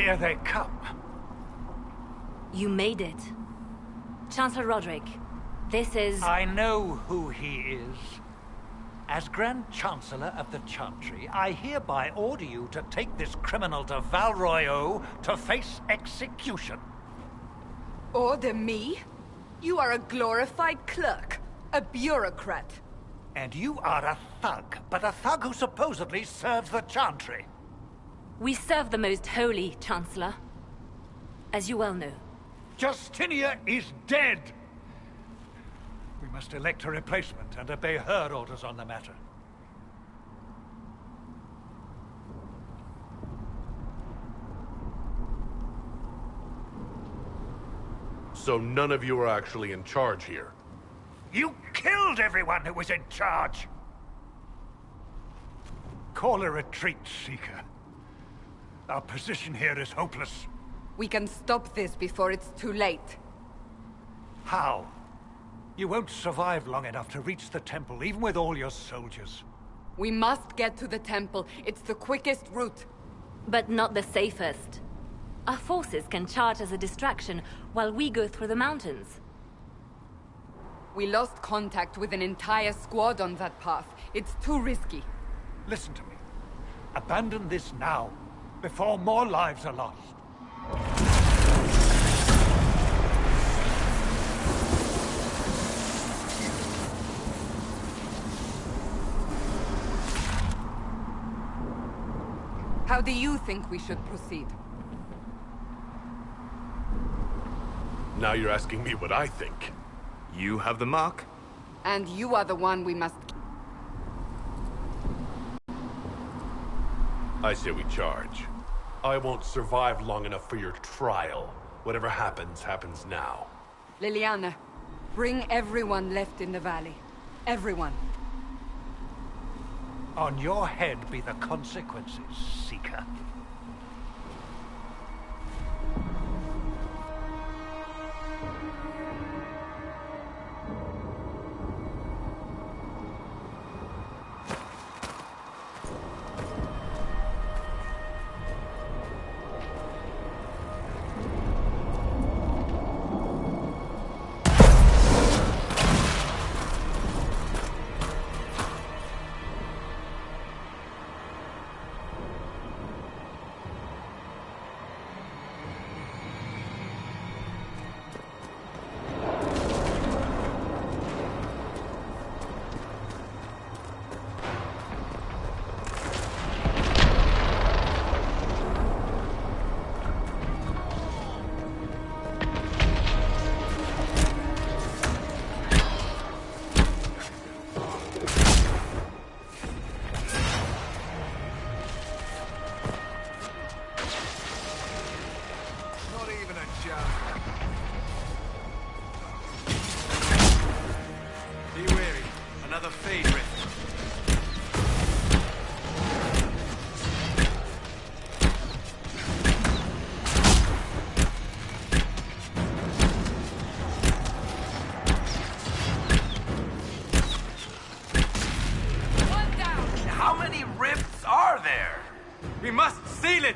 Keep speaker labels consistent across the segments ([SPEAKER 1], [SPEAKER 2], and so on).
[SPEAKER 1] Here they come.
[SPEAKER 2] You made it. Chancellor Roderick, this is...
[SPEAKER 1] I know who he is. As Grand Chancellor of the Chantry, I hereby order you to take this criminal to Val Royeaux to face execution.
[SPEAKER 3] Order me? You are a glorified clerk, a bureaucrat.
[SPEAKER 1] And you are a thug, but a thug who supposedly serves the Chantry.
[SPEAKER 2] We serve the most holy, Chancellor. As you well know.
[SPEAKER 1] Justinia is dead! We must elect a replacement and obey her orders on the matter.
[SPEAKER 4] So none of you are actually in charge here?
[SPEAKER 1] You killed everyone who was in charge! Call a retreat, Seeker. Our position here is hopeless.
[SPEAKER 3] We can stop this before it's too late.
[SPEAKER 1] How? You won't survive long enough to reach the temple, even with all your soldiers.
[SPEAKER 3] We must get to the temple. It's the quickest route.
[SPEAKER 2] But not the safest. Our forces can charge as a distraction while we go through the mountains.
[SPEAKER 3] We lost contact with an entire squad on that path. It's too risky.
[SPEAKER 1] Listen to me. Abandon this now, before more lives are lost.
[SPEAKER 3] How do you think we should proceed?
[SPEAKER 4] Now you're asking me what I think.
[SPEAKER 5] You have the mark?
[SPEAKER 3] And you are the one we must...
[SPEAKER 4] I say we charge. I won't survive long enough for your trial. Whatever happens, happens now.
[SPEAKER 3] Liliana, bring everyone left in the valley. Everyone.
[SPEAKER 1] On your head be the consequences, Seeker.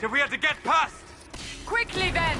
[SPEAKER 5] If we had to get past!
[SPEAKER 3] Quickly then!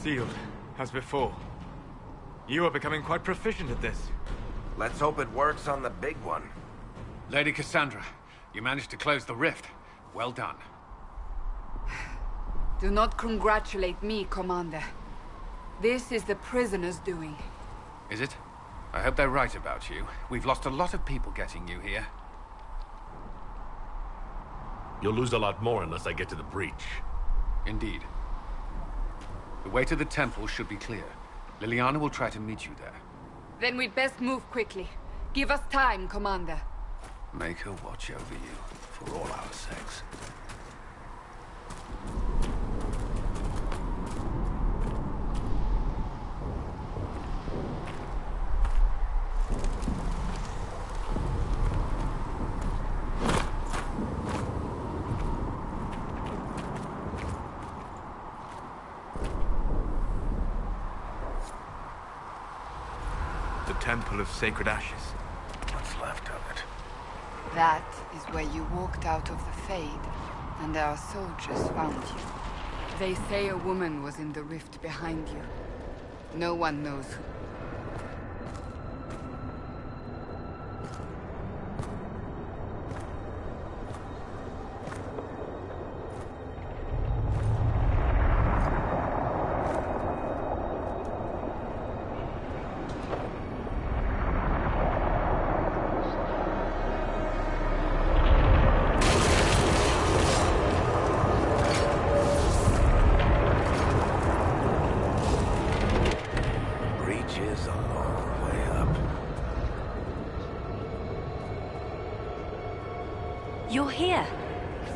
[SPEAKER 5] Sealed, as before. You are becoming quite proficient at this.
[SPEAKER 6] Let's hope it works on the big one.
[SPEAKER 7] Lady Cassandra, you managed to close the rift. Well done.
[SPEAKER 3] Do not congratulate me, Commander. This is the prisoners' doing.
[SPEAKER 7] Is it? I hope they're right about you. We've lost a lot of people getting you here.
[SPEAKER 4] You'll lose a lot more unless I get to the breach.
[SPEAKER 7] Indeed. The way to the temple should be clear. Liliana will try to meet you there.
[SPEAKER 3] Then we'd best move quickly. Give us time, Commander.
[SPEAKER 7] Make her watch over you, for all our sakes.
[SPEAKER 5] The Temple of Sacred Ashes.
[SPEAKER 6] What's left of it?
[SPEAKER 3] That is where you walked out of the Fade, and our soldiers found you. They say a woman was in the rift behind you. No one knows who.
[SPEAKER 6] Is a long way up.
[SPEAKER 2] You're here.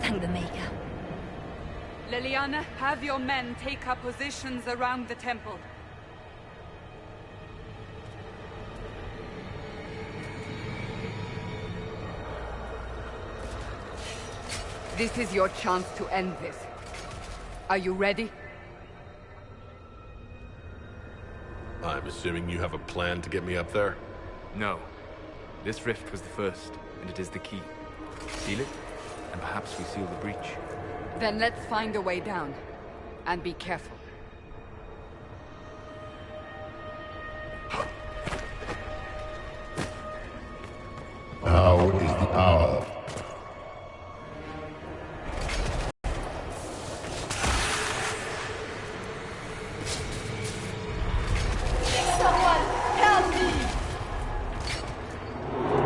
[SPEAKER 2] Thank the Maker.
[SPEAKER 3] Liliana, have your men take up positions around the temple. This is your chance to end this. Are you ready?
[SPEAKER 4] I'm assuming you have a plan to get me up there?
[SPEAKER 5] No. This rift was the first, and it is the key. Seal it, and perhaps we seal the breach.
[SPEAKER 3] Then let's find a way down. And be careful.
[SPEAKER 8] Now is the hour.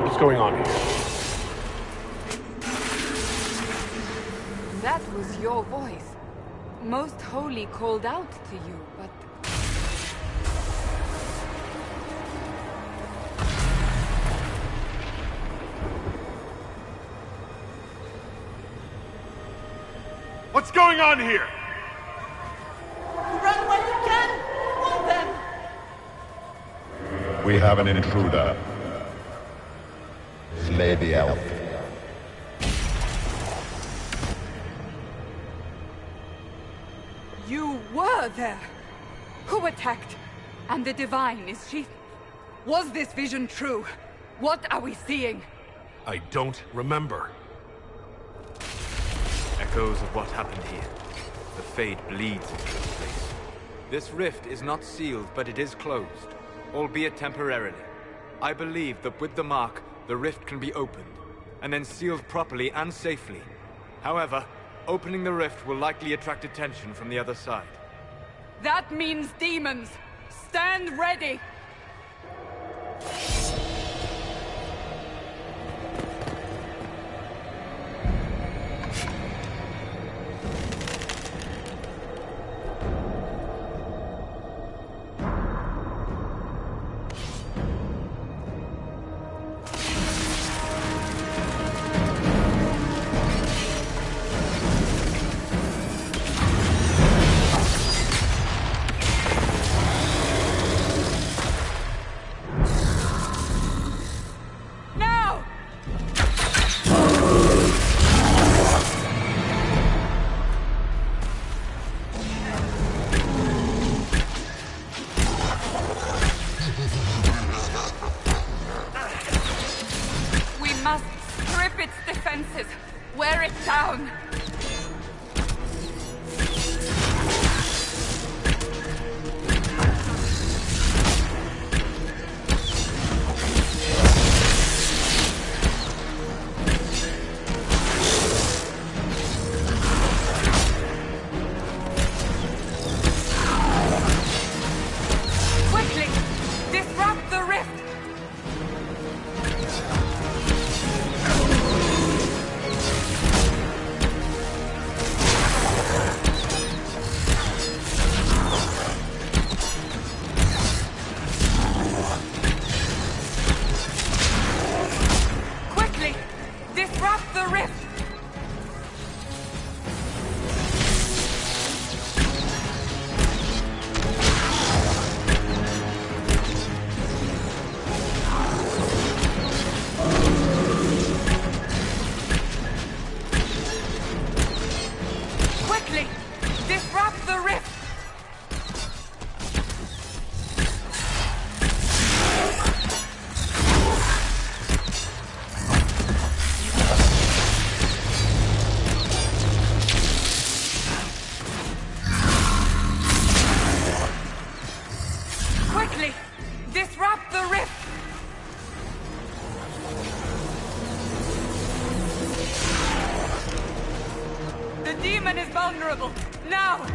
[SPEAKER 4] What's going on here?
[SPEAKER 3] That was your voice. Most Holy called out to you, but...
[SPEAKER 4] What's going on here?
[SPEAKER 3] Run when you can! Want them!
[SPEAKER 8] We have an intruder. Slay the elf.
[SPEAKER 3] You were there! Who attacked? And the Divine, is she... Was this vision true? What are we seeing?
[SPEAKER 4] I don't remember.
[SPEAKER 5] Echoes of what happened here. The Fade bleeds into this place. This rift is not sealed, but it is closed, albeit temporarily. I believe that with the mark, the rift can be opened, and then sealed properly and safely. However, opening the rift will likely attract attention from the other side.
[SPEAKER 3] That means demons! Stand ready! Wear it down! Quickly! Disrupt the rift! woman is vulnerable! Now!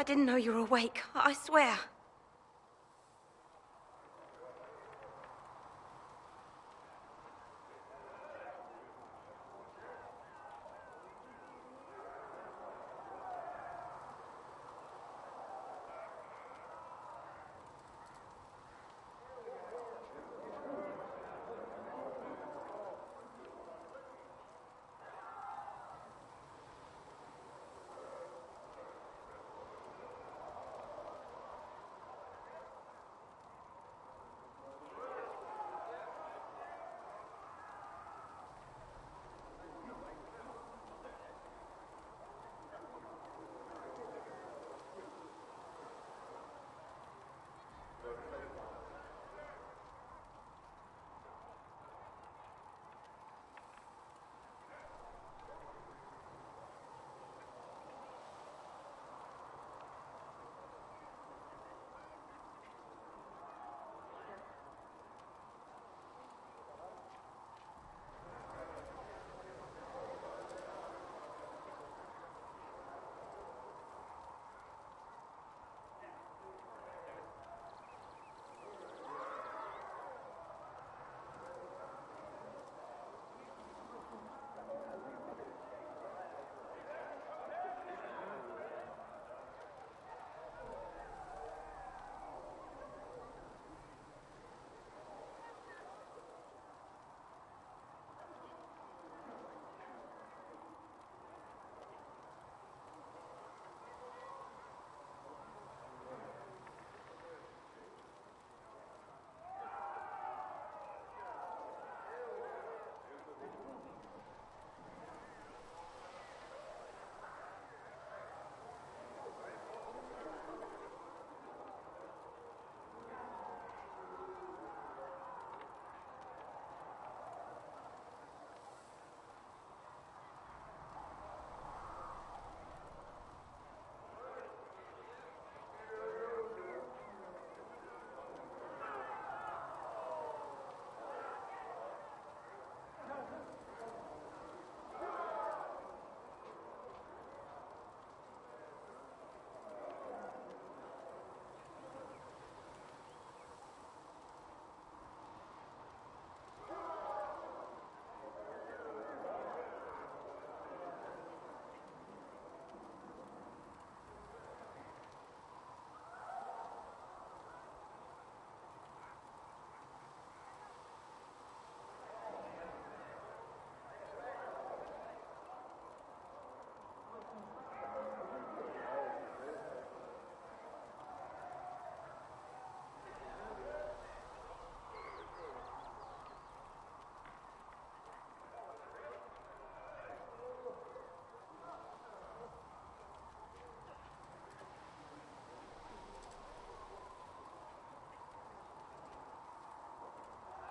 [SPEAKER 9] I didn't know you were awake, I swear.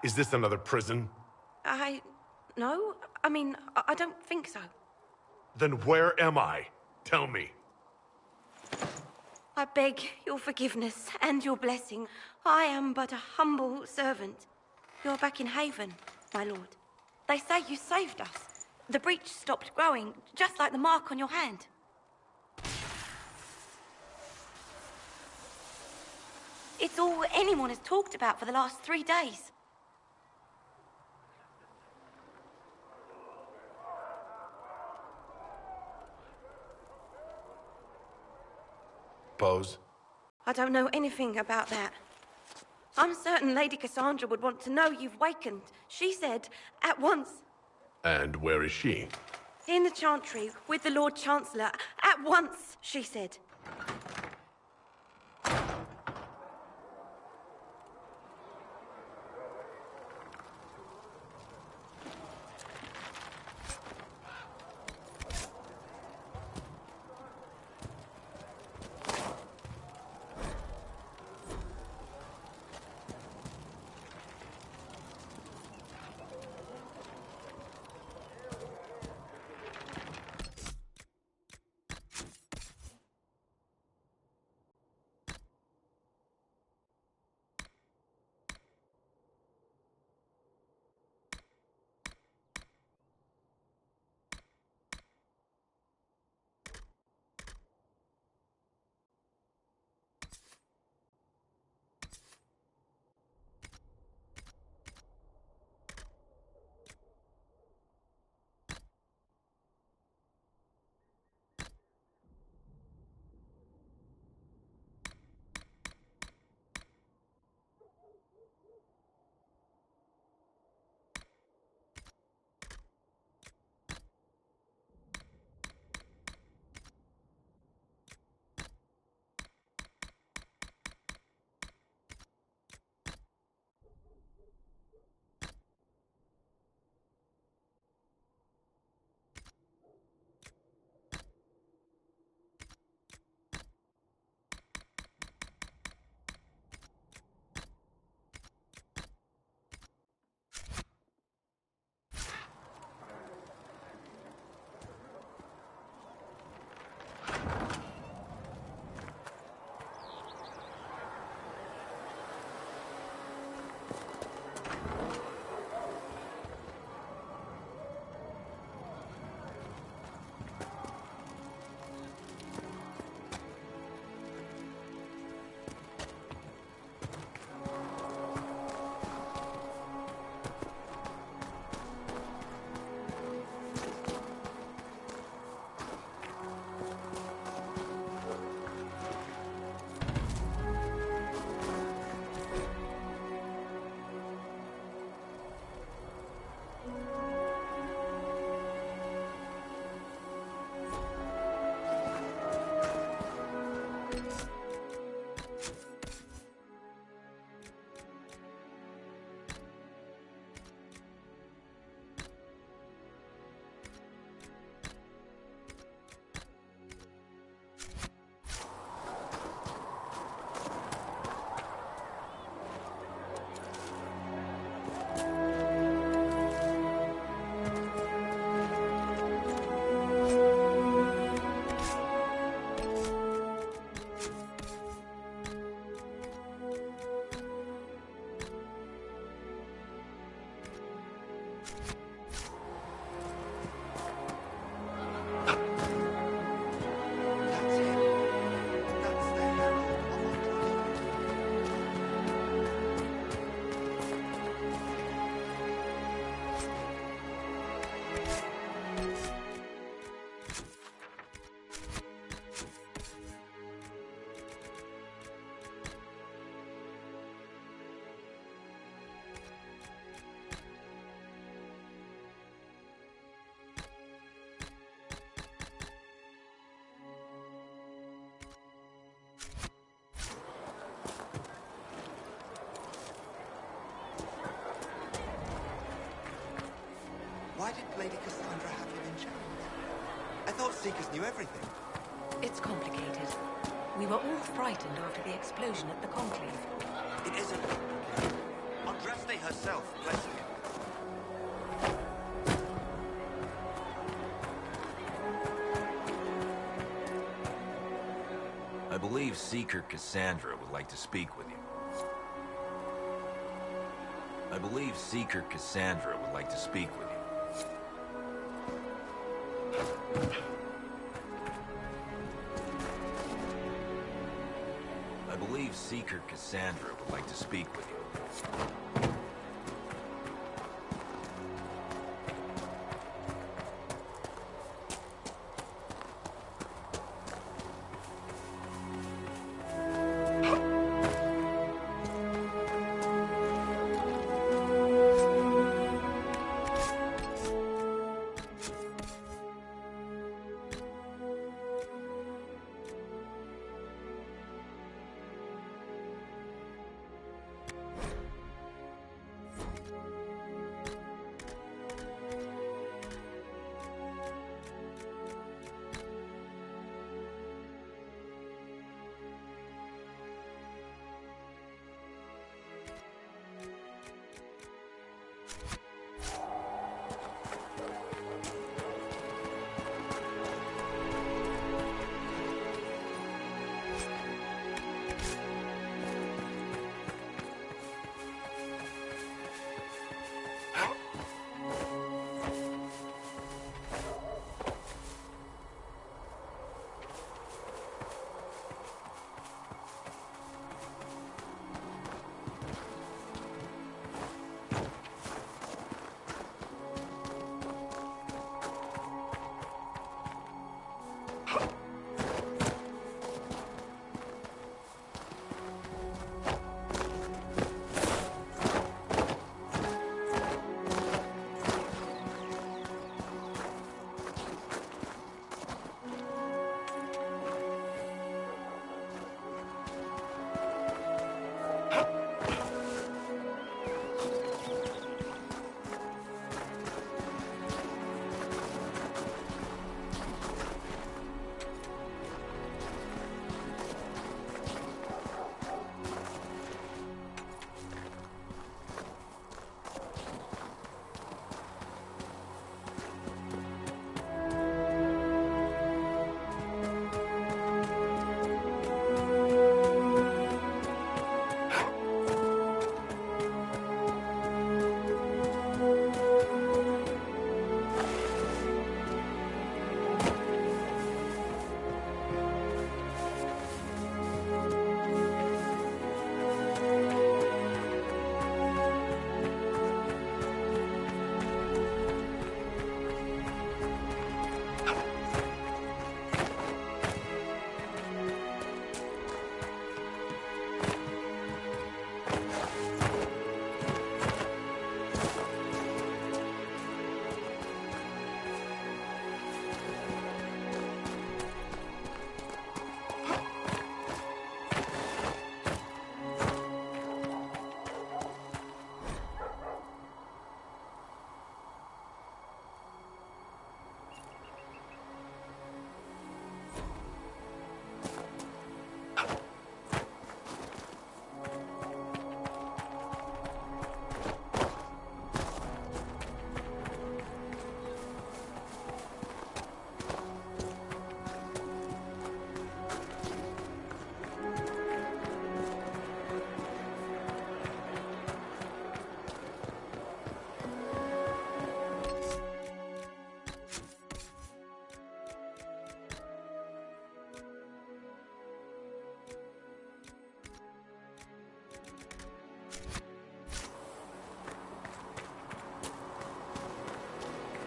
[SPEAKER 4] Is this another prison?
[SPEAKER 9] No. I don't think so.
[SPEAKER 4] Then where am I? Tell me.
[SPEAKER 9] I beg your forgiveness and your blessing. I am but a humble servant. You're back in Haven, my lord. They say you saved us. The breach stopped growing, just like the mark on your hand. It's all anyone has talked about for the last 3 days.
[SPEAKER 4] Pose?
[SPEAKER 9] I don't know anything about that. I'm certain Lady Cassandra would want to know you've wakened. She said, at once.
[SPEAKER 4] And where is she?
[SPEAKER 9] In the Chantry, with the Lord Chancellor. At once, she said.
[SPEAKER 10] Why did Lady Cassandra have him in chains? I thought Seekers knew everything.
[SPEAKER 11] It's complicated. We were all frightened after the explosion at the Conclave.
[SPEAKER 10] It isn't complicated. Andraste herself, bless you.
[SPEAKER 12] I believe Seeker Cassandra would like to speak with you. I believe Seeker Cassandra would like to speak with you. I believe Seeker Cassandra would like to speak with you.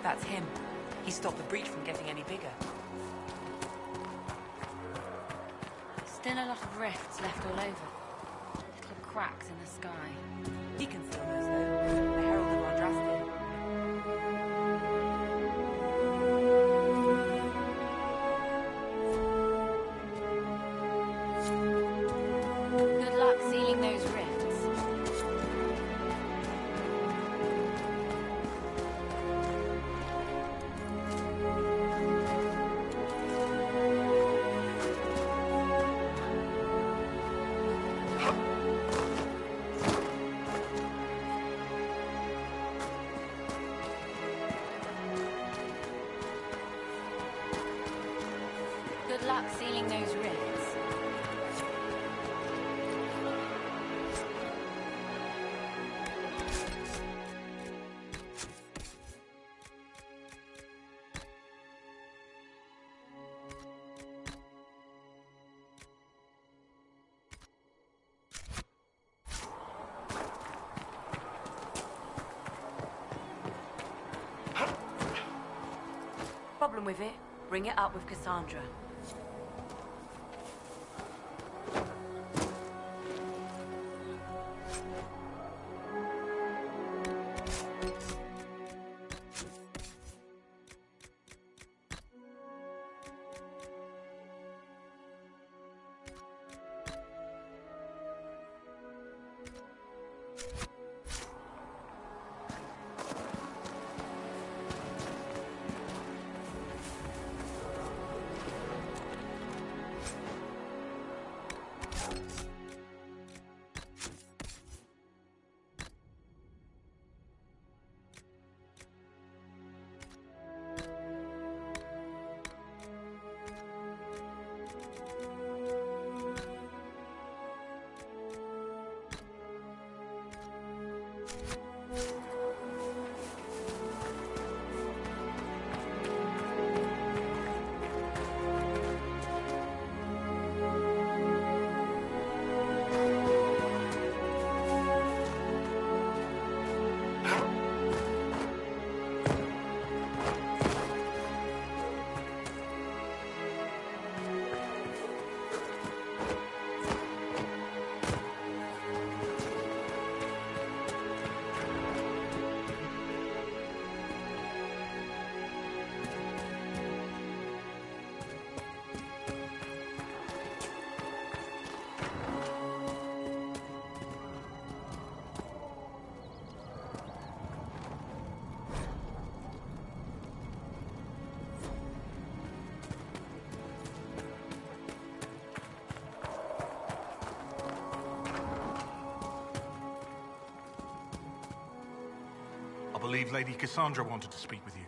[SPEAKER 11] That's him. He stopped the breach from getting any bigger.
[SPEAKER 2] Still a lot of rifts left all over. Little cracks in the sky.
[SPEAKER 11] He can see those, though. The Herald of Andraste.
[SPEAKER 2] Good luck sealing those rifts.
[SPEAKER 11] luck sealing those rifts?
[SPEAKER 13] Problem with it? Bring it up with Cassandra.
[SPEAKER 6] I believe Lady Cassandra wanted to speak with you.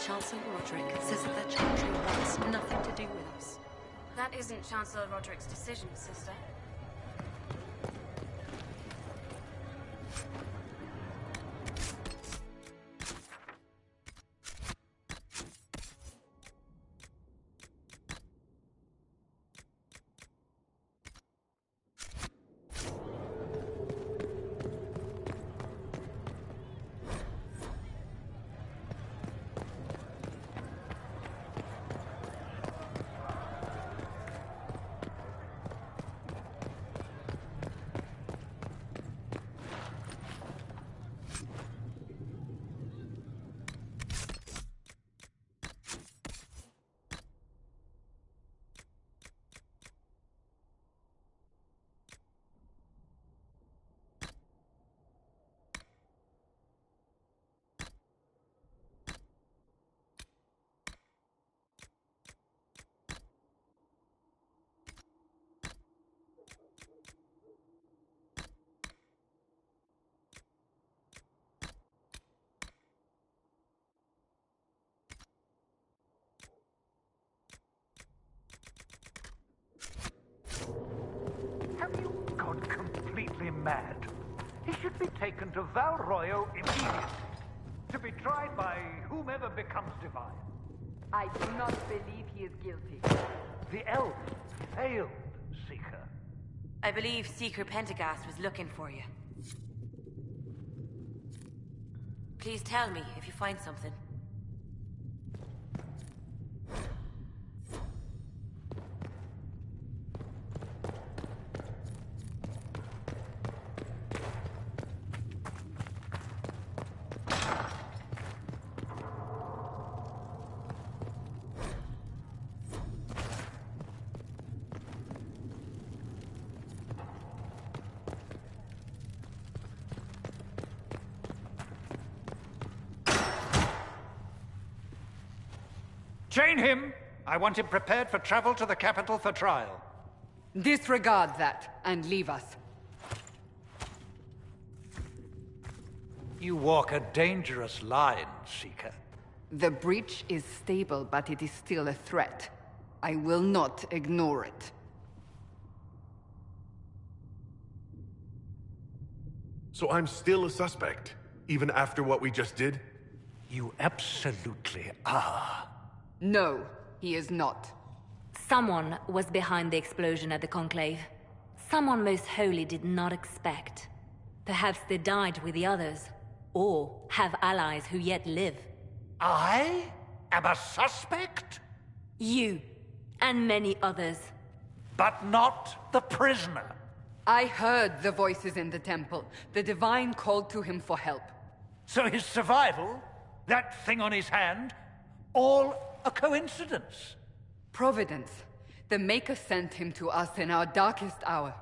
[SPEAKER 11] Chancellor Roderick says that the Chantry wants nothing to do with us.
[SPEAKER 14] That isn't Chancellor Roderick's decision, sister.
[SPEAKER 1] be taken to Val Royo immediately, to be tried by whomever becomes divine.
[SPEAKER 3] I do not believe he is guilty.
[SPEAKER 1] The elves failed, Seeker.
[SPEAKER 13] I believe Seeker Pentagast was looking for you. Please tell me if you find something.
[SPEAKER 1] Chain him! I want him prepared for travel to the capital for trial.
[SPEAKER 3] Disregard that, and leave us.
[SPEAKER 1] You walk a dangerous line, Seeker.
[SPEAKER 3] The breach is stable, but it is still a threat. I will not ignore it.
[SPEAKER 4] So I'm still a suspect, even after what we just did?
[SPEAKER 1] You absolutely are.
[SPEAKER 3] No, he is not.
[SPEAKER 2] Someone was behind the explosion at the Conclave. Someone Most Holy did not expect. Perhaps they died with the others, or have allies who yet live.
[SPEAKER 1] I am a suspect?
[SPEAKER 2] You, and many others.
[SPEAKER 1] But not the prisoner.
[SPEAKER 3] I heard the voices in the temple. The Divine called to him for help.
[SPEAKER 1] So his survival, that thing on his hand, all a coincidence?
[SPEAKER 3] Providence. The Maker sent him to us in our darkest hour.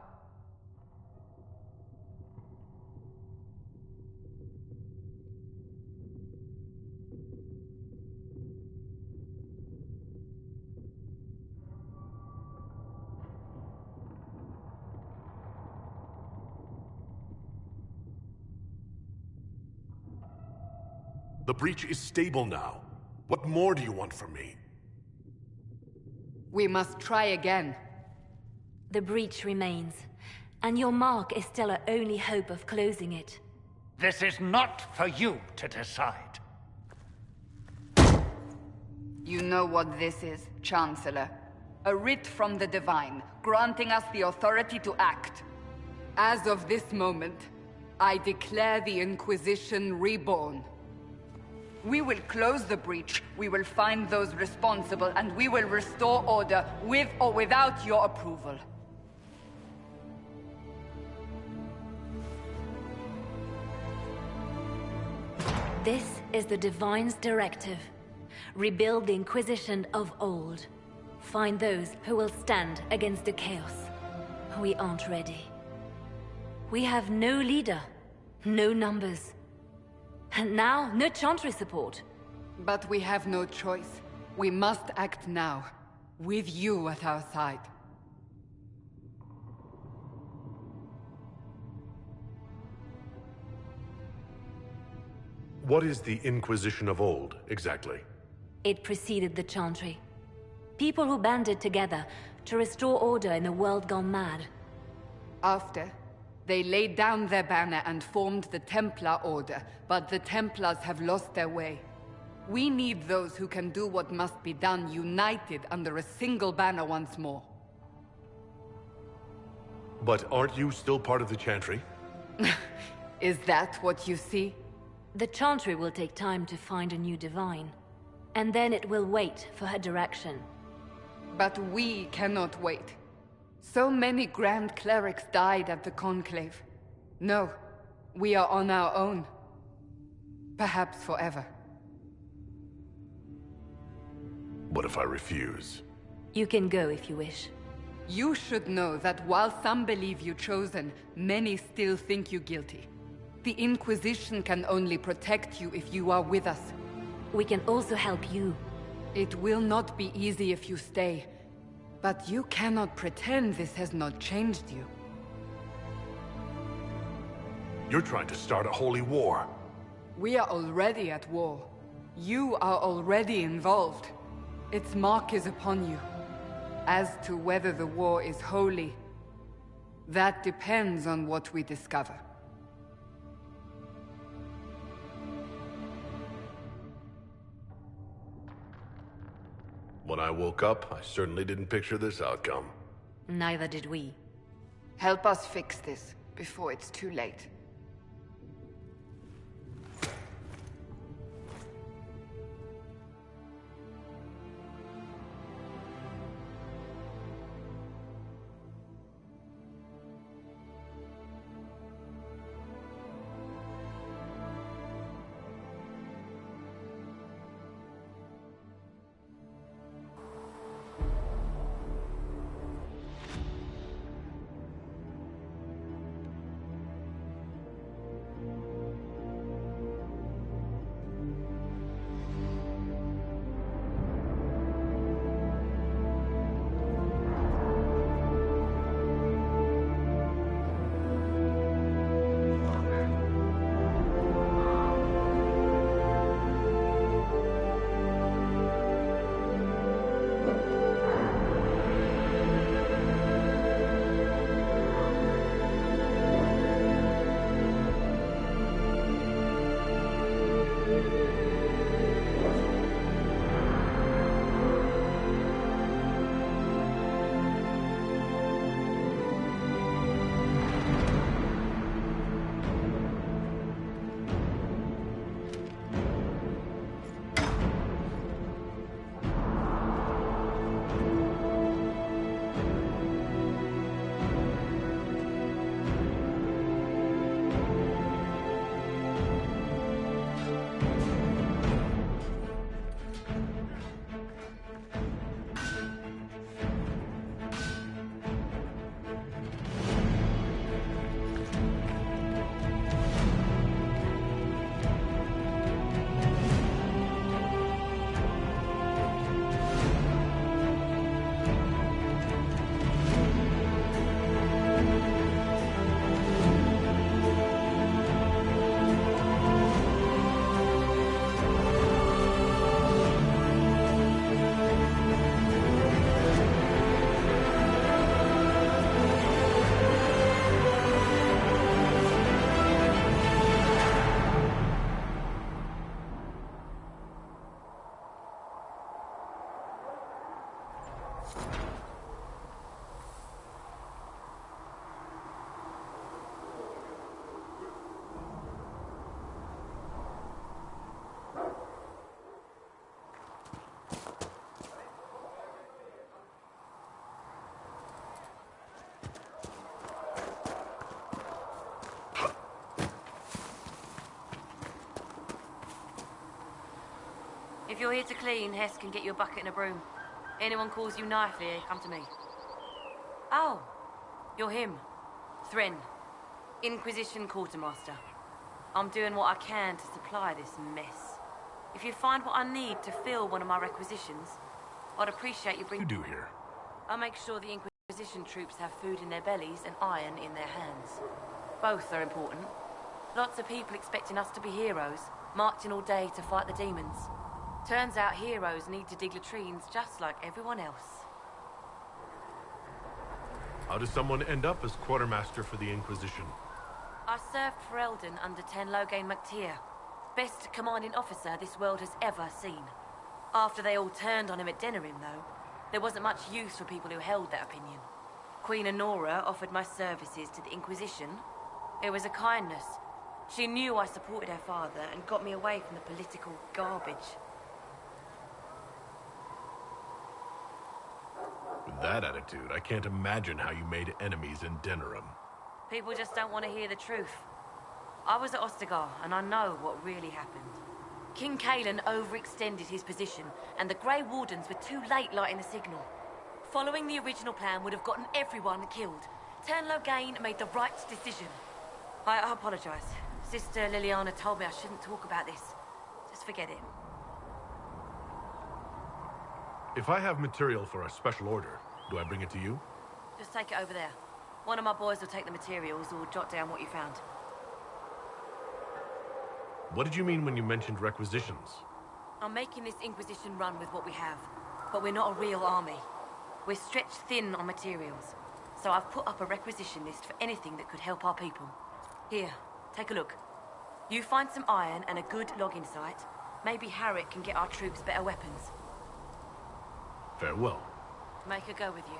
[SPEAKER 4] The breach is stable now. What more do you want from me?
[SPEAKER 3] We must try again.
[SPEAKER 2] The breach remains, and your mark is still our only hope of closing it.
[SPEAKER 1] This is not for you to decide.
[SPEAKER 3] You know what this is, Chancellor. A writ from the Divine, granting us the authority to act. As of this moment, I declare the Inquisition reborn. We will close the breach, we will find those responsible, and we will restore order with or without your approval.
[SPEAKER 2] This is the Divine's directive. Rebuild the Inquisition of old. Find those who will stand against the chaos. We aren't ready. We have no leader, no numbers. And now, no Chantry support.
[SPEAKER 3] But we have no choice. We must act now, with you at our side.
[SPEAKER 4] What is the Inquisition of old, exactly?
[SPEAKER 2] It preceded the Chantry. People who banded together to restore order in a world gone mad.
[SPEAKER 3] After, they laid down their banner and formed the Templar Order, but the Templars have lost their way. We need those who can do what must be done, united under a single banner once more.
[SPEAKER 4] But aren't you still part of the Chantry?
[SPEAKER 3] Is that what you see?
[SPEAKER 2] The Chantry will take time to find a new Divine. And then it will wait for her direction.
[SPEAKER 3] But we cannot wait. So many Grand Clerics died at the Conclave. No, we are on our own. Perhaps forever.
[SPEAKER 4] What if I refuse?
[SPEAKER 2] You can go if you wish.
[SPEAKER 3] You should know that while some believe you chosen, many still think you guilty. The Inquisition can only protect you if you are with us.
[SPEAKER 2] We can also help you.
[SPEAKER 3] It will not be easy if you stay. But you cannot pretend this has not changed you.
[SPEAKER 4] You're trying to start a holy war.
[SPEAKER 3] We are already at war. You are already involved. Its mark is upon you. As to whether the war is holy, that depends on what we discover.
[SPEAKER 4] When I woke up, I certainly didn't picture this outcome.
[SPEAKER 2] Neither did we.
[SPEAKER 3] Help us fix this before it's too late.
[SPEAKER 13] If you're here to clean, Hess can get you a bucket and a broom. Anyone calls you knifey, come to me. Oh, you're him. Thren, Inquisition Quartermaster. I'm doing what I can to supply this mess. If you find what I need to fill one of my requisitions, I'd appreciate you bringing...
[SPEAKER 4] You do here?
[SPEAKER 13] I make sure the Inquisition troops have food in their bellies and iron in their hands. Both are important. Lots of people expecting us to be heroes, marching all day to fight the demons. Turns out heroes need to dig latrines just like everyone else.
[SPEAKER 4] How does someone end up as quartermaster for the Inquisition?
[SPEAKER 13] I served for Eldon under Taclleh MacTier, best commanding officer this world has ever seen. After they all turned on him at Denerim, though, there wasn't much use for people who held that opinion. Queen Honora offered my services to the Inquisition. It was a kindness. She knew I supported her father and got me away from the political garbage.
[SPEAKER 4] With that attitude, I can't imagine how you made enemies in Denerim.
[SPEAKER 13] People just don't want to hear the truth. I was at Ostagar, and I know what really happened. King Cailan overextended his position, and the Grey Wardens were too late lighting the signal. Following the original plan would have gotten everyone killed. Taclleh made the right decision. I apologize. Sister Liliana told me I shouldn't talk about this. Just forget it.
[SPEAKER 4] If I have material for a special order, do I bring it to you?
[SPEAKER 13] Just take it over there. One of my boys will take the materials or jot down what you found.
[SPEAKER 4] What did you mean when you mentioned requisitions?
[SPEAKER 13] I'm making this Inquisition run with what we have, but we're not a real army. We're stretched thin on materials, so I've put up a requisition list for anything that could help our people. Here, take a look. You find some iron and a good logging site. Maybe Harrick can get our troops better weapons.
[SPEAKER 4] Farewell.
[SPEAKER 13] Make her go with you.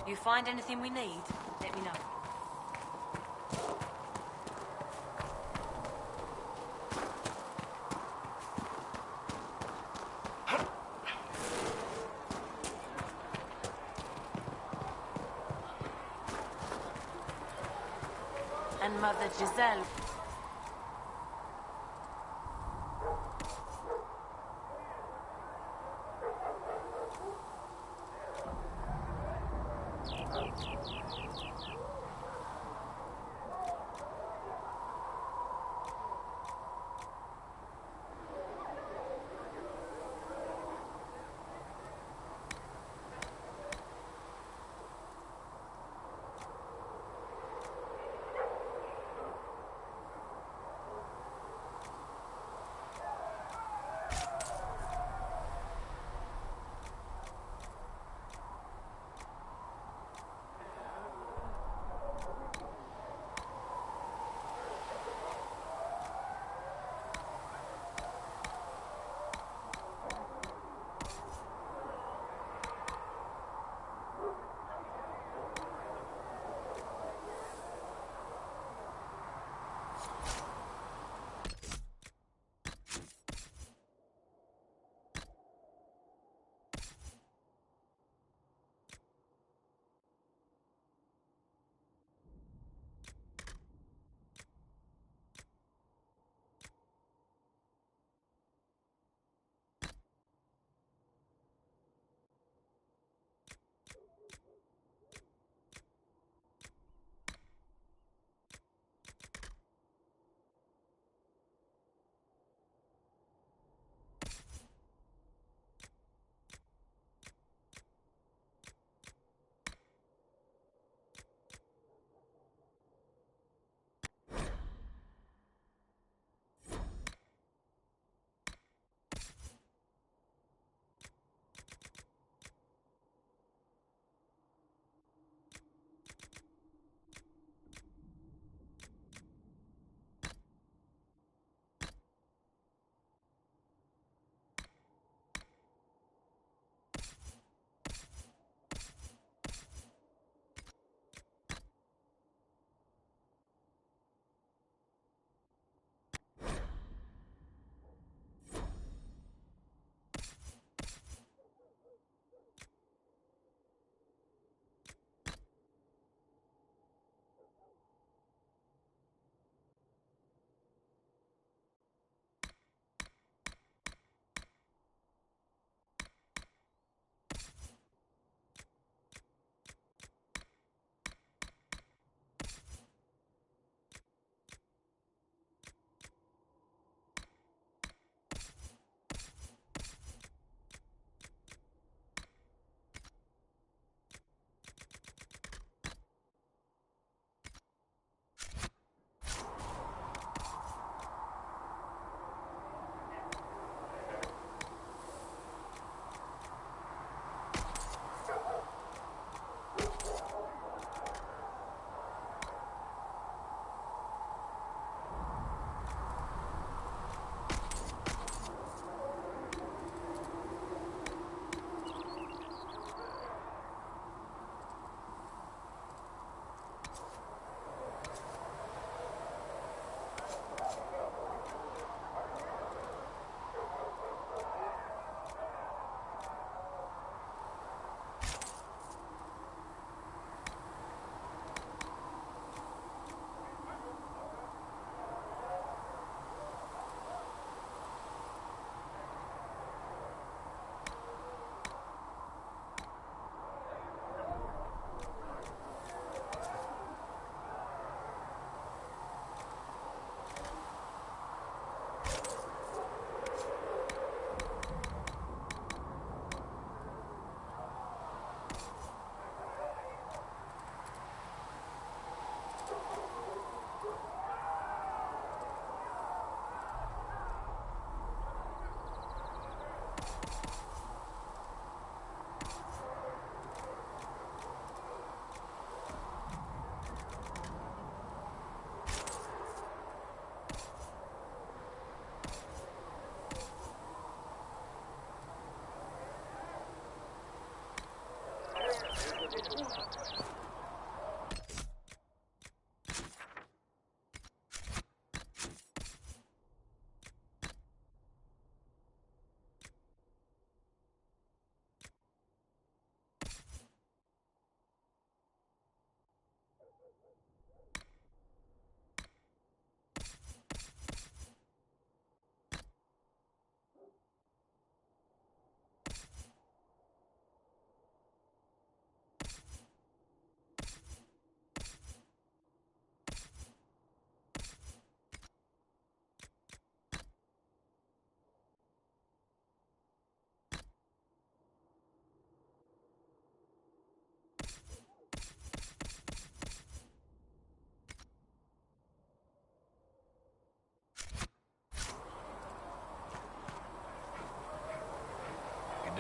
[SPEAKER 13] You find anything we need, let me know. And Mother Giselle.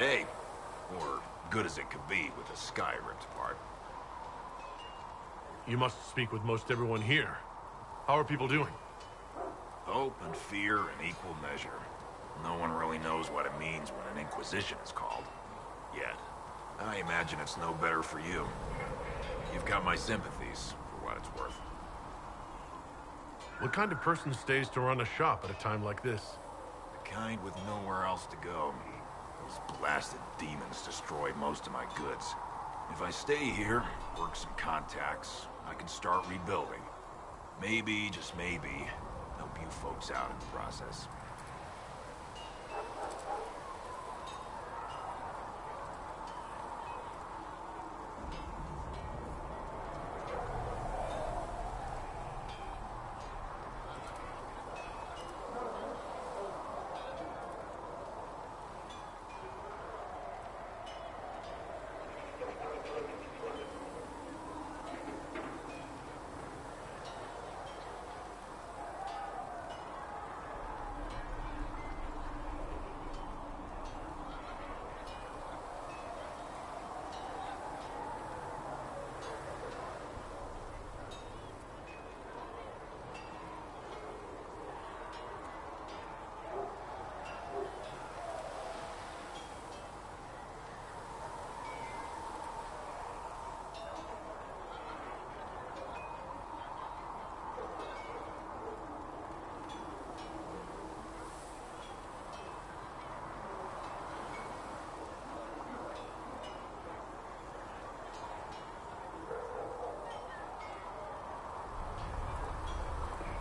[SPEAKER 12] day. Or good as it could be with the sky ripped apart.
[SPEAKER 4] You must speak with most everyone here. How are people doing?
[SPEAKER 12] Hope and fear in equal measure. No one really knows what it means when an Inquisition is called. Yet. I imagine it's no better for you. You've got my sympathies, for what it's worth.
[SPEAKER 4] What kind of person stays to run a shop at a time like this?
[SPEAKER 12] The kind with nowhere else to go. Those blasted demons destroyed most of my goods. If I stay here, work some contacts, I can start rebuilding. Maybe, just maybe, help you folks out in the process.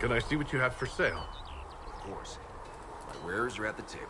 [SPEAKER 4] Can I see what you have for sale?
[SPEAKER 12] Of course. My wares are at the table.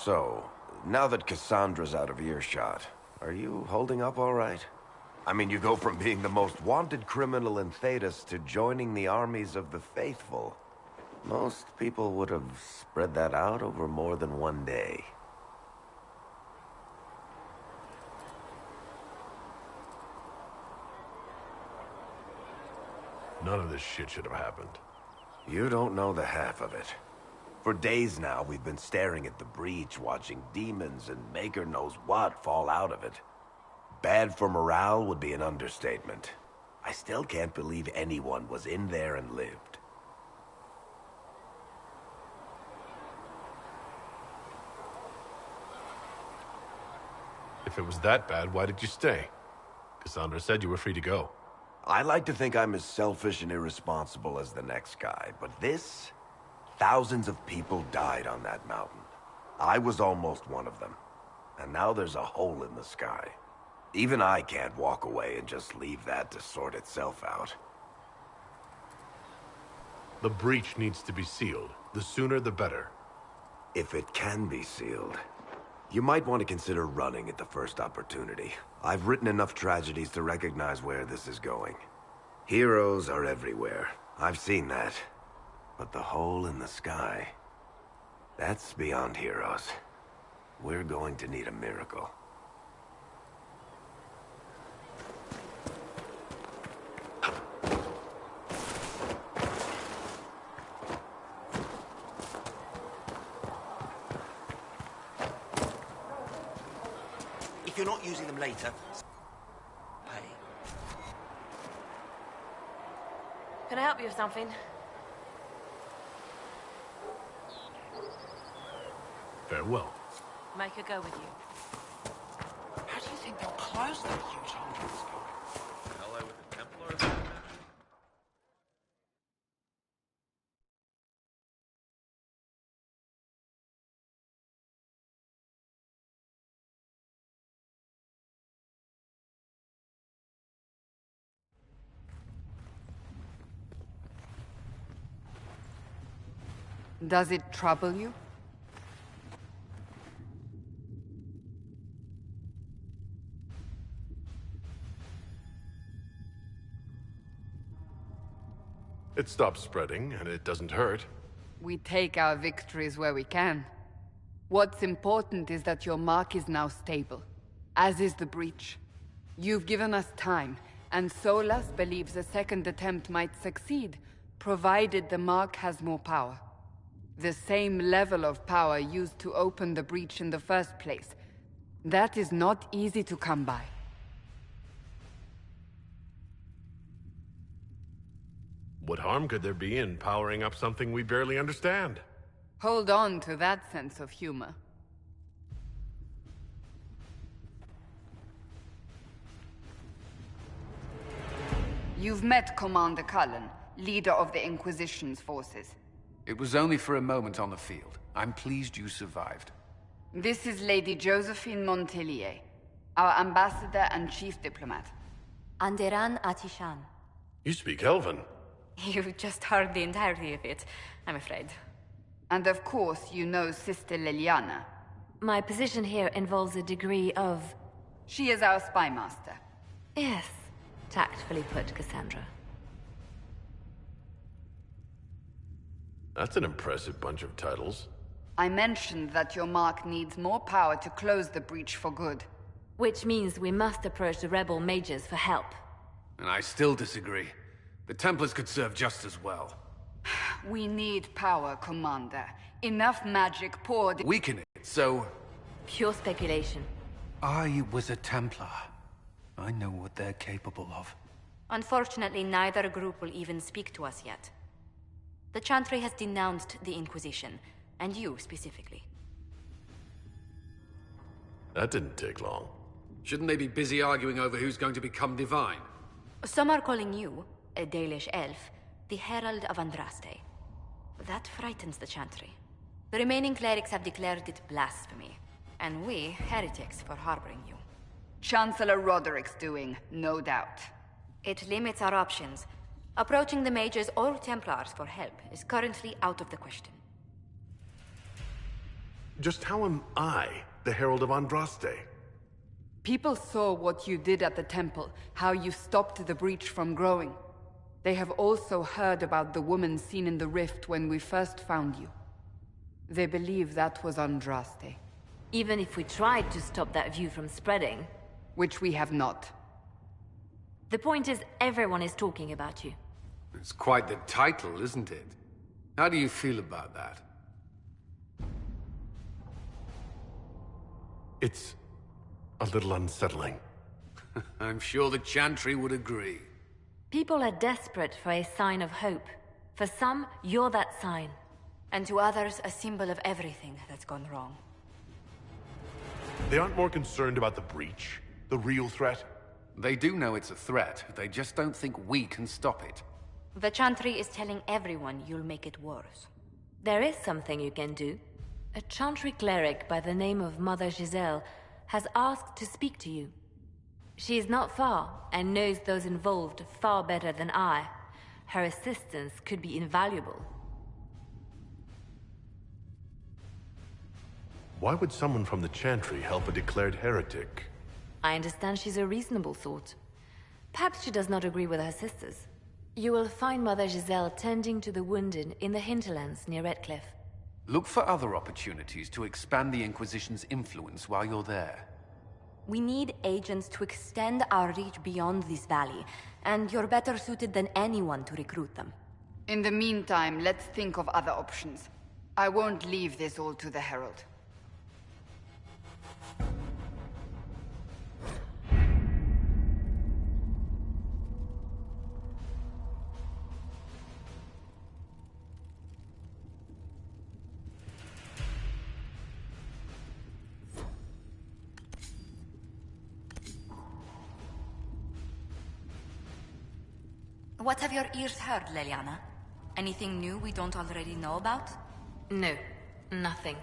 [SPEAKER 15] So, now that Cassandra's out of earshot, are you holding up all right? I mean, you go from being the most wanted criminal in Thedas to joining the armies of the faithful. Most people would have spread that out over more than one day.
[SPEAKER 4] None of this shit should have happened.
[SPEAKER 15] You don't know the half of it. For days now, we've been staring at the breach, watching demons and maker knows what fall out of it. Bad for morale would be an understatement. I still can't believe anyone was in there and lived.
[SPEAKER 4] If it was that bad, why did you stay? Cassandra said you were free to go.
[SPEAKER 15] I like to think I'm as selfish and irresponsible as the next guy, but this... Thousands of people died on that mountain. I was almost one of them. And now there's a hole in the sky. Even I can't walk away and just leave that to sort itself out.
[SPEAKER 4] The breach needs to be sealed. The sooner the better.
[SPEAKER 15] If it can be sealed, you might want to consider running at the first opportunity. I've written enough tragedies to recognize where this is going. Heroes are everywhere. I've seen that. But the hole in the sky, that's beyond heroes. We're going to need a miracle.
[SPEAKER 10] If you're not using them later, pay.
[SPEAKER 13] Can I help you with something?
[SPEAKER 4] Farewell.
[SPEAKER 13] Make her go with you.
[SPEAKER 10] How do you think they'll close that huge hole in the sky?
[SPEAKER 16] Ally with the Templars?
[SPEAKER 3] Does it trouble you?
[SPEAKER 4] It stops spreading, and it doesn't hurt.
[SPEAKER 3] We take our victories where we can. What's important is that your mark is now stable, as is the breach. You've given us time, and Solas believes a second attempt might succeed, provided the mark has more power. The same level of power used to open the breach in the first place. That is not easy to come by.
[SPEAKER 4] What harm could there be in powering up something we barely understand?
[SPEAKER 3] Hold on to that sense of humor. You've met Commander Cullen, leader of the Inquisition's forces.
[SPEAKER 7] It was only for a moment on the field. I'm pleased you survived.
[SPEAKER 3] This is Lady Josephine Montelier, our ambassador and chief diplomat.
[SPEAKER 2] Anderan Atishan.
[SPEAKER 4] You speak Elven.
[SPEAKER 11] You just heard the entirety of it, I'm afraid.
[SPEAKER 3] And of course, you know Sister Liliana.
[SPEAKER 2] My position here involves a degree of...
[SPEAKER 3] She is our spy master.
[SPEAKER 2] Yes, tactfully put, Cassandra.
[SPEAKER 4] That's an impressive bunch of titles.
[SPEAKER 3] I mentioned that your mark needs more power to close the breach for good.
[SPEAKER 2] Which means we must approach the rebel mages for help.
[SPEAKER 7] And I still disagree. The Templars could serve just as well.
[SPEAKER 3] We need power, Commander. Enough magic poured...
[SPEAKER 7] Weaken it, so...
[SPEAKER 2] Pure speculation.
[SPEAKER 7] I was a Templar. I know what they're capable of.
[SPEAKER 11] Unfortunately, neither group will even speak to us yet. The Chantry has denounced the Inquisition, and you specifically.
[SPEAKER 4] That didn't take long.
[SPEAKER 7] Shouldn't they be busy arguing over who's going to become divine?
[SPEAKER 11] Some are calling you, a Dalish elf, the Herald of Andraste. That frightens the Chantry. The remaining clerics have declared it blasphemy, and we, heretics, for harboring you.
[SPEAKER 3] Chancellor Roderick's doing, no doubt.
[SPEAKER 11] It limits our options. Approaching the mages or Templars for help is currently out of the question.
[SPEAKER 4] Just how am I the Herald of Andraste?
[SPEAKER 3] People saw what you did at the temple, how you stopped the breach from growing. They have also heard about the woman seen in the rift when we first found you. They believe that was Andraste.
[SPEAKER 2] Even if we tried to stop that view from spreading...
[SPEAKER 3] Which we have not.
[SPEAKER 2] The point is, everyone is talking about you.
[SPEAKER 7] It's quite the title, isn't it? How do you feel about that?
[SPEAKER 4] It's a little unsettling.
[SPEAKER 7] I'm sure the Chantry would agree.
[SPEAKER 2] People are desperate for a sign of hope. For some, you're that sign.
[SPEAKER 11] And to others, a symbol of everything that's gone wrong.
[SPEAKER 4] They aren't more concerned about the breach, the real threat?
[SPEAKER 7] They do know it's a threat, they just don't think we can stop it.
[SPEAKER 11] The Chantry is telling everyone you'll make it worse.
[SPEAKER 2] There is something you can do. A Chantry cleric by the name of Mother Giselle has asked to speak to you. She is not far, and knows those involved far better than I. Her assistance could be invaluable.
[SPEAKER 4] Why would someone from the Chantry help a declared heretic?
[SPEAKER 2] I understand she's a reasonable sort. Perhaps she does not agree with her sisters. You will find Mother Giselle tending to the wounded in the hinterlands near Redcliffe.
[SPEAKER 7] Look for other opportunities to expand the Inquisition's influence while you're there.
[SPEAKER 11] We need agents to extend our reach beyond this valley, and you're better suited than anyone to recruit them.
[SPEAKER 3] In the meantime, let's think of other options. I won't leave this all to the Herald.
[SPEAKER 11] What have your ears heard, Leliana? Anything new we don't already know about?
[SPEAKER 2] No, nothing.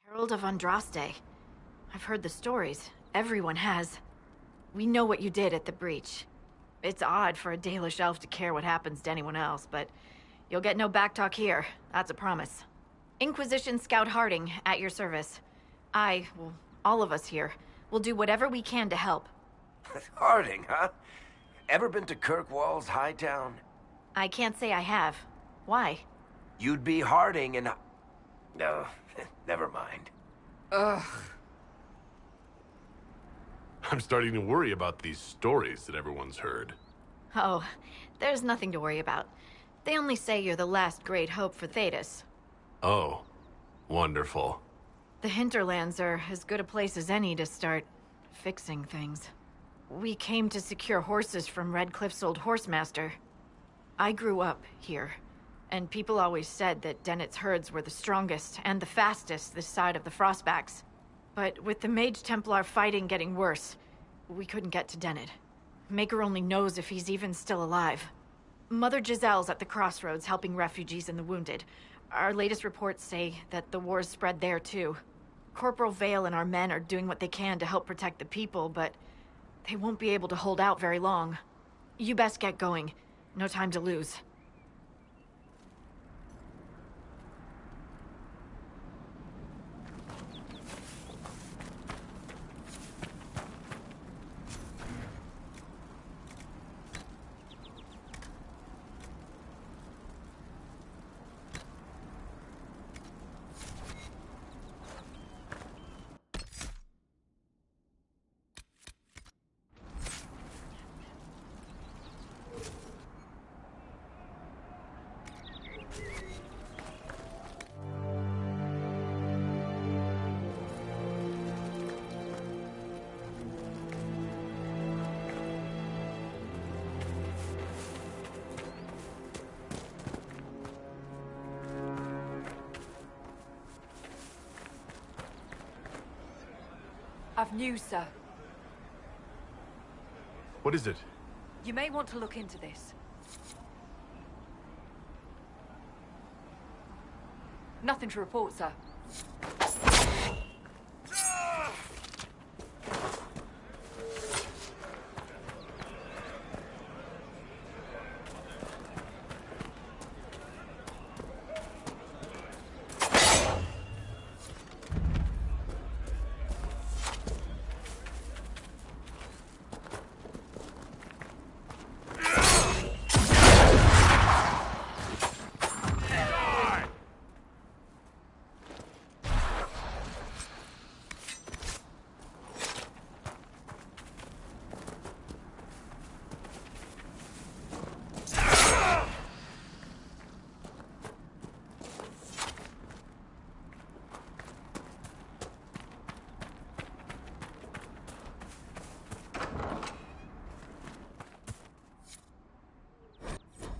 [SPEAKER 16] Herald of Andraste. I've heard the stories. Everyone has. We know what you did at the breach. It's odd for a Dalish elf to care what happens to anyone else, but you'll get no backtalk here. That's a promise. Inquisition Scout Harding, at your service. Well, all of us here, will do whatever we can to help.
[SPEAKER 15] Harding, huh? Ever been to Kirkwall's Hightown?
[SPEAKER 16] I can't say I have. Why?
[SPEAKER 15] You'd be Harding and... No, never mind.
[SPEAKER 3] Ugh.
[SPEAKER 4] I'm starting to worry about these stories that everyone's heard.
[SPEAKER 16] Oh, there's nothing to worry about. They only say you're the last great hope for Thetis.
[SPEAKER 4] Oh, wonderful.
[SPEAKER 16] The hinterlands are as good a place as any to start fixing things. We came to secure horses from Redcliffe's old horsemaster. I grew up here, and people always said that Dennett's herds were the strongest and the fastest this side of the Frostbacks. But with the Mage Templar fighting getting worse, we couldn't get to Dennett. Maker only knows if he's even still alive. Mother Giselle's at the crossroads helping refugees and the wounded. Our latest reports say that the war's spread there too. Corporal Vale and our men are doing what they can to help protect the people, but they won't be able to hold out very long. You best get going. No time to lose.
[SPEAKER 17] I've news, sir.
[SPEAKER 4] What is it?
[SPEAKER 17] You may want to look into this. Nothing to report, sir.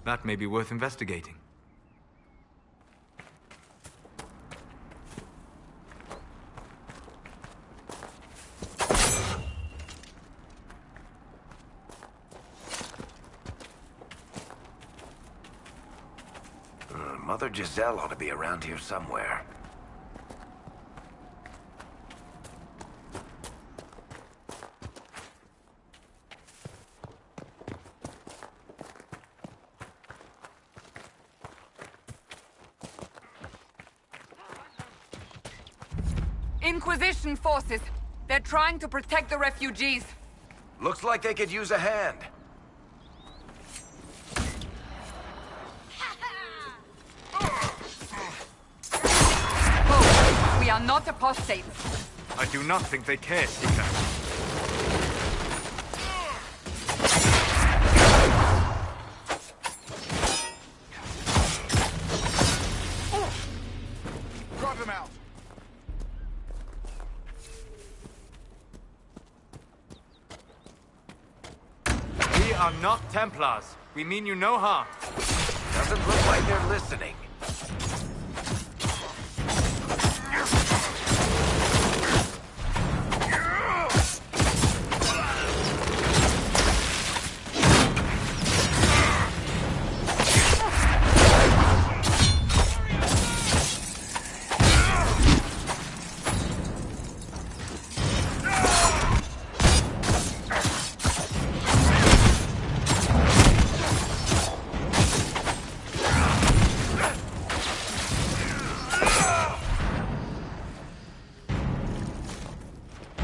[SPEAKER 5] That may be worth investigating.
[SPEAKER 15] Mother Giselle ought to be around here somewhere.
[SPEAKER 3] Inquisition forces. They're trying to protect the refugees.
[SPEAKER 15] Looks like they could use a hand.
[SPEAKER 3] Oh, we are not apostates.
[SPEAKER 5] I do not think they care, Seeker.
[SPEAKER 12] Cut him out.
[SPEAKER 5] We are not Templars. We mean you no harm.
[SPEAKER 15] Doesn't look like they're listening.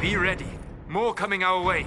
[SPEAKER 5] Be ready. More coming our way.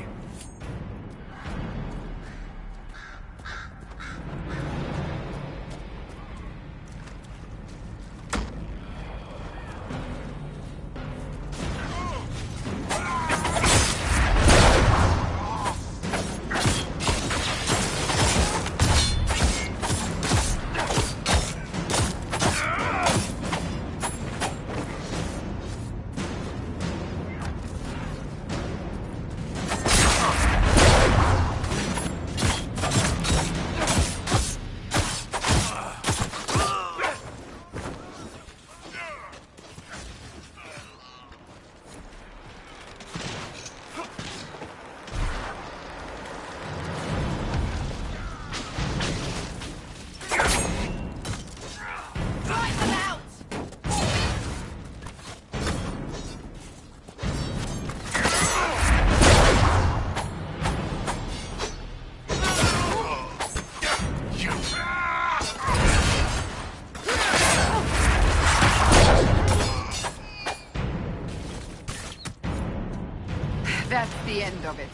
[SPEAKER 3] That's the end of it.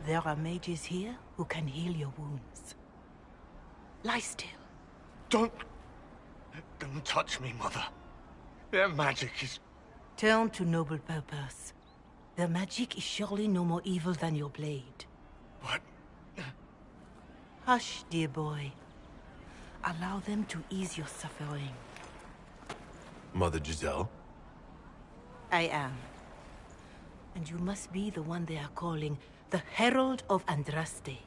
[SPEAKER 18] There are mages here who can heal your wounds. Lie still.
[SPEAKER 19] Don't touch me, Mother. Their magic is...
[SPEAKER 18] Turn to noble purpose. Their magic is surely no more evil than your blade.
[SPEAKER 19] What?
[SPEAKER 18] Hush, dear boy. Allow them to ease your suffering.
[SPEAKER 4] Mother Giselle?
[SPEAKER 18] I am. And you must be the one they are calling the Herald of Andraste.